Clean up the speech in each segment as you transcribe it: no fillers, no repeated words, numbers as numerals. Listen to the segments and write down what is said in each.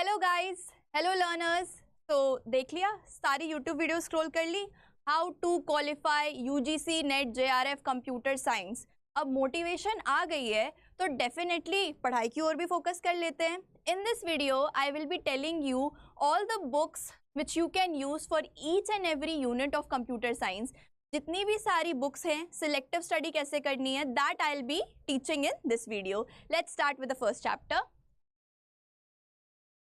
Hello guys, hello learners. तो देख लिया, सारी यूट्यूब वीडियो स्क्रॉल कर ली। How to qualify UGC NET JRF computer science. अब मोटिवेशन आ गई है तो डेफिनेटली पढ़ाई की ओर भी फोकस कर लेते हैं। In this video I will be telling you all the books which you can use for each and every unit of computer science. जितनी भी सारी बुक्स हैं, सिलेक्टिव स्टडी कैसे करनी है, that I will be teaching in this video. Let's start with the first chapter,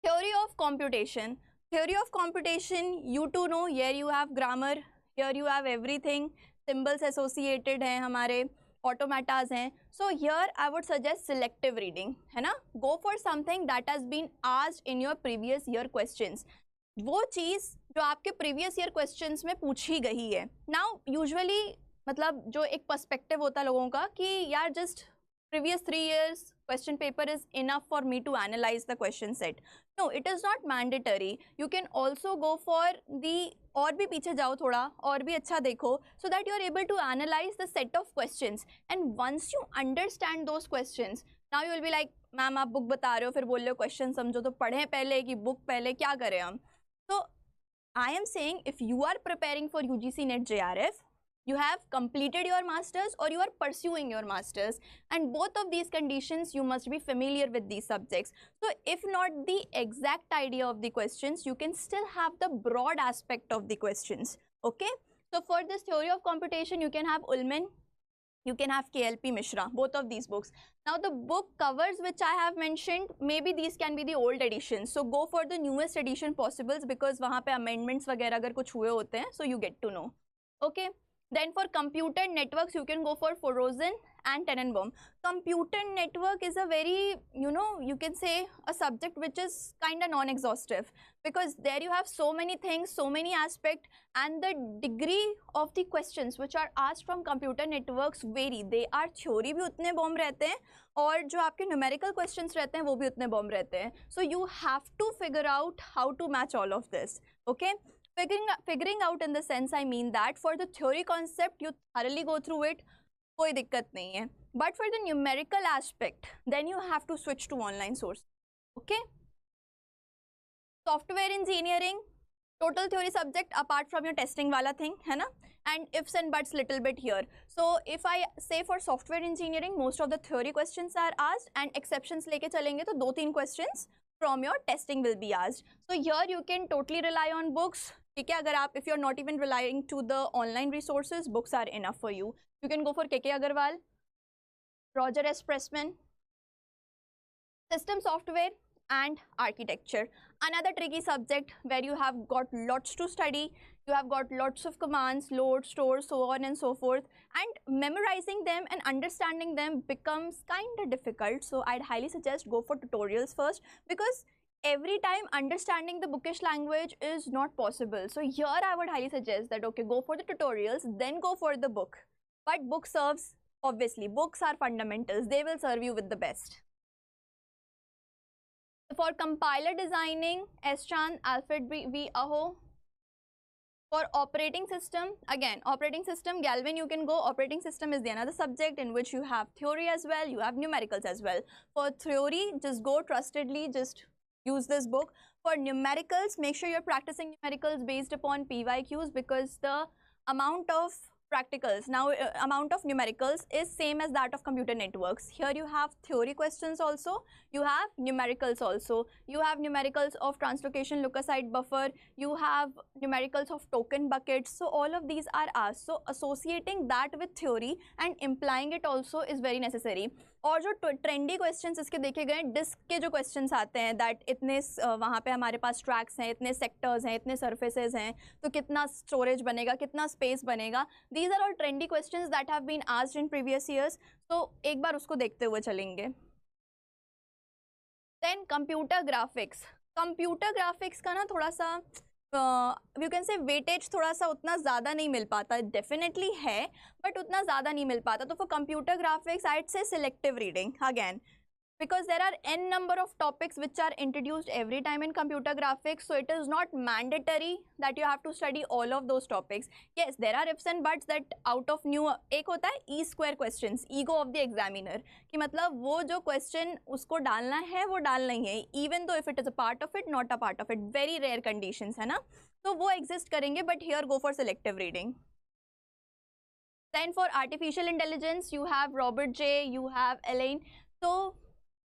theory of computation. Theory of computation, you to know, here you have grammar, here you have everything, symbols associated हैं हमारे, automatas हैं. So here I would suggest selective reading, है ना? Go for something that has been asked in your previous year questions. वो चीज़ जो आपके previous year questions में पूछी गई है. Now usually मतलब जो एक perspective होता है लोगों का कि यार just previous 3 years question paper is enough for me to analyze the question set. No, it is not mandatory. You can also go for the और भी पीछे जाओ थोड़ा और भी अच्छा देखो, so that you are able to analyze the set of questions. And once you understand those questions, now you will be like, ma'am आप बुक बता रहे हो फिर बोल रहे हो क्वेश्चन समझो, तो पढ़ें पहले कि बुक पहले, क्या करें हम? So I am saying if you are preparing for UGC NET JRF, you have completed your masters or you are pursuing your masters, and both of these conditions you must be familiar with these subjects. So if not the exact idea of the questions, you can still have the broad aspect of the questions. Okay, so for this theory of computation you can have Ullman, you can have KLP Mishra, both of these books. Now the book covers which I have mentioned, maybe these can be the old editions, so go for the newest edition possibles, because वहाँ पे amendments वगैरह अगर कुछ हुए होते हैं, so you get to know. Okay, then for computer networks you can go for Rosen and Tenenbaum. Computer network is a very, you can say a subject which is kind of non-exhaustive, because there you have so many things, so many aspects, and the degree of the questions which are asked from computer networks vary. They are theory भी उतने bomb रहते हैं और जो आपके numerical questions रहते हैं वो भी उतने बॉम्ब रहते हैं. So you have to figure out how to match all of this. Okay, figuring out in the sense I mean that for the theory concept you thoroughly go through it, कोई दिक्कत नहीं है, but for the numerical aspect then you have to switch to online source. Okay, software engineering, total theory subject apart from your testing wala thing, है ना, and ifs and buts little bit here. So if I say for software engineering most of the theory questions are asked and exceptions लेके चलेंगे तो 2-3 questions from your testing will be asked. So here you can totally rely on books. ठीक है, अगर आप if you're not even relying to the online resources, books are enough for you. You can go for KK Agarwal, Roger S. Pressman, system software and architecture. Another tricky subject where you have got lots to study, you have got lots of commands, load, store, so on and so forth, and memorizing them and understanding them becomes kind of difficult. So I'd highly suggest go for tutorials first, because every time understanding the bookish language is not possible. So here I would highly suggest that okay, go for the tutorials, then go for the book. But book serves, obviously books are fundamentals, they will serve you with the best. For compiler designing, S. Chand, Alfred V. Aho. For operating system, again operating system, Galvin you can go. Operating system is the another subject in which you have theory as well, you have numericals as well. For theory, just go trustedly, just use this book. For numericals, make sure you're practicing numericals based upon PYQs, because the amount of practicals, now amount of numericals is same as that of computer networks. Here you have theory questions also, you have numericals also, you have numericals of translocation leukocyte buffer, you have numericals of token buckets. So all of these are asked, so associating that with theory and implying it also is very necessary. और जो trendy questions इसके देखे गए, disc के जो questions आते हैं, that इतने वहाँ पे हमारे पास ट्रैक्स हैं, इतने सेक्टर्स हैं, इतने सर्फेसेस हैं, तो कितना स्टोरेज बनेगा, कितना स्पेस बनेगा, these are all trendy questions that have been asked in previous years. तो एक बार उसको देखते हुए चलेंगे. Then computer graphics. Computer graphics का ना थोड़ा सा यू कैन से वेटेज थोड़ा सा उतना ज़्यादा नहीं मिल पाता, डेफिनेटली है बट उतना ज़्यादा नहीं मिल पाता. तो फॉर कंप्यूटर ग्राफिक्स आई से selective reading. Again because there are n number of topics which are introduced every time in computer graphics, so it is not mandatory that you have to study all of those topics. Yes, there are ifs and buts that out of new, एक होता है e square questions, ego of the examiner, कि मतलब वो जो question उसको डालना है वो डालना ही है, even though if it is a part of it, not a part of it, very rare conditions है ना, तो वो exist करेंगे, but here go for selective reading. Then for artificial intelligence, you have Robert J, you have Elaine. So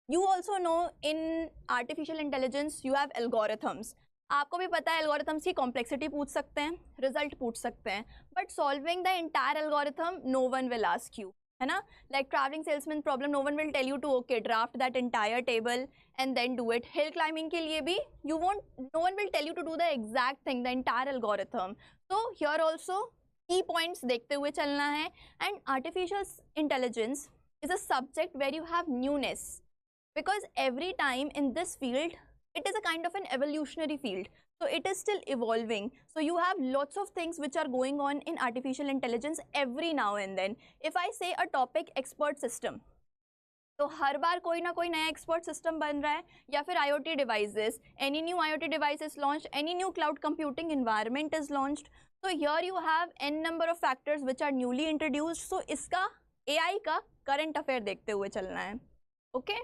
you also know in artificial intelligence you have algorithms. आपको भी पता है algorithms की complexity पूछ सकते हैं, result पूछ सकते हैं, but solving the entire algorithm no one will ask you, है ना? Like traveling salesman problem, no one will tell you to okay draft that entire table and then do it. Hill climbing के लिए भी no one will tell you to do the exact thing, the entire algorithm. So here also key points देखते हुए चलना है. And artificial intelligence is a subject where you have newness. Because every time in this field, it is a kind of an evolutionary field. So it is still evolving. So you have lots of things which are going on in artificial intelligence every now and then. If I say a topic expert system, तो हर बार कोई ना कोई नया expert system बन रहा है, या फिर IoT devices, any new IoT device is launched, any new cloud computing environment is launched. So here you have n number of factors which are newly introduced. So इसका AI का current affair देखते हुए चलना है. Okay?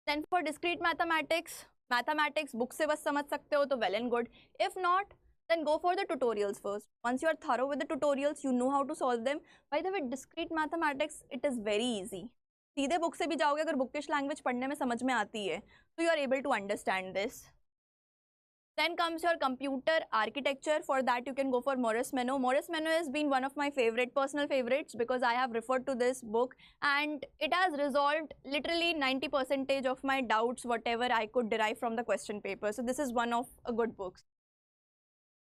Then for discrete mathematics book से बस समझ सकते हो तो well and good. If not, then go for the tutorials first. Once you are thorough with the tutorials, you know how to solve them. By the way, discrete mathematics, it is very easy. सीधे book से भी जाओगे, अगर bookish language पढ़ने में समझ में आती है, तो you are able to understand this. Then comes your computer architecture. For that you can go for Maurice Meno. Maurice Meno has been one of my personal favorites, because I have referred to this book and it has resolved literally 90% of my doubts, whatever I could derive from the question paper. So this is one of a good books.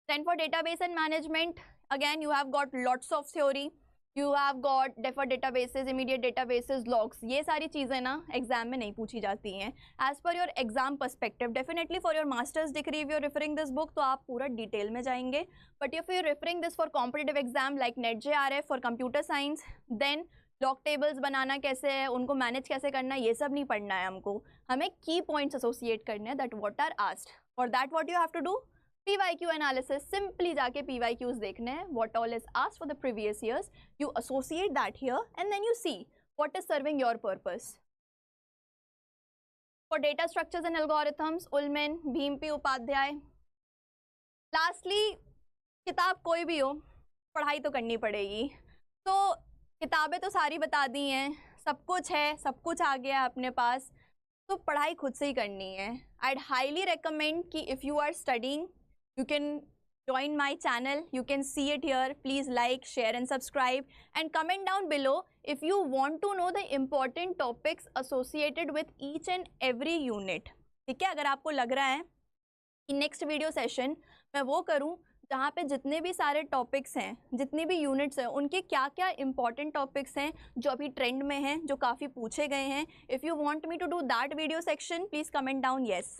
Then for database and management, again you have got lots of theory. You have got deferred databases, immediate databases, logs. ये सारी चीज़ें ना exam में नहीं पूछी जाती हैं. As per your exam perspective, definitely for your master's degree, if you're referring this book, तो आप पूरा डिटेल में जाएंगे. But if you're referring this for competitive exam like NET JRF for computer science, then log tables बनाना कैसे है, उनको manage कैसे करना है, ये सब नहीं पढ़ना है हमको. हमें की पॉइंट्स एसोसिएट करने हैं that what are asked. For that what you have to do? PYQ analysis. Simply जाके PYQs देखने हैं, what all is asked for the previous years. You associate that here and then you see what is serving your purpose. For data structures and algorithms, Ullman, Bhimpy Upadhyay. Lastly, किताब कोई भी हो, पढ़ाई तो करनी पड़ेगी. तो किताबें तो सारी बता दी हैं, सब कुछ है, सब कुछ आ गया अपने पास, तो पढ़ाई खुद से ही करनी है. I'd highly recommend कि if you are studying, you can join my channel. You can see it here. Please like, share and subscribe and comment down below if you want to know the important topics associated with each and every unit. ठीक है, अगर आपको लग रहा है कि next video session मैं वो करूं जहाँ पे जितने भी सारे टॉपिक्स हैं, जितनी भी यूनिट्स हैं, उनके क्या क्या इंपॉर्टेंट टॉपिक्स हैं जो अभी ट्रेंड में हैं, जो काफ़ी पूछे गए हैं, if you want me to do that video section, please comment down yes.